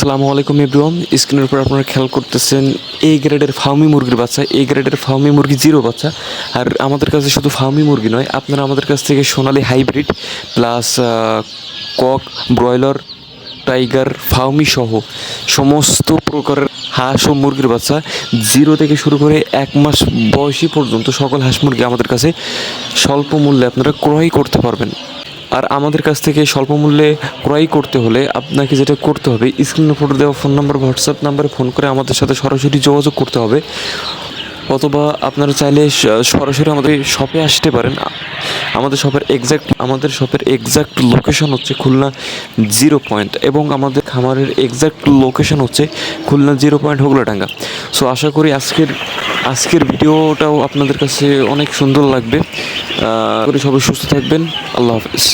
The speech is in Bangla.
আসসালামু আলাইকুম এভরিওয়ান। স্ক্রিনের উপর আপনারা খেয়াল করতেছেন এ গ্রেডের ফার্মি মুরগির বাচ্চা, এ গ্রেডের ফার্মি মুরগি জিরো বাচ্চা। আর আমাদের কাছে শুধু ফার্মি মুরগি নয়, আপনারা আমাদের কাছ থেকে Sonali hybrid plus cock, broiler, tiger, ফার্মি সহ সমস্ত প্রকারের হাঁস ও মুরগির বাচ্চা জিরো থেকে শুরু করে 1 মাস বয়সী পর্যন্ত সকল হাঁস মুরগি আমাদের কাছে স্বল্প মূল্যে আপনারা ক্রয় করতে পারবেন। আর আমাদের কাছ থেকে স্বল্প মূল্যে ক্রয় করতে হলে আপনাকে যেটা করতে হবে, স্ক্রিনে ফটো দেওয়া ফোন নাম্বার, হোয়াটসঅ্যাপ নাম্বারে ফোন করে আমাদের সাথে সরাসরি যোগাযোগ করতে হবে, অথবা আপনারা চাইলে সরাসরি আমাদের শপে আসতে পারেন। আমাদের শপের এক্স্যাক্ট লোকেশন হচ্ছে খুলনা 0 পয়েন্ট, এবং আমাদের খামারের এক্স্যাক্ট লোকেশন হচ্ছে খুলনা 0 পয়েন্ট হোগলাডাঙ্গা। সো আশা করি আজকের ভিডিওটাও আপনাদের কাছে অনেক সুন্দর লাগবে। সবাই সুস্থ থাকবেন। আল্লাহ হাফিজ।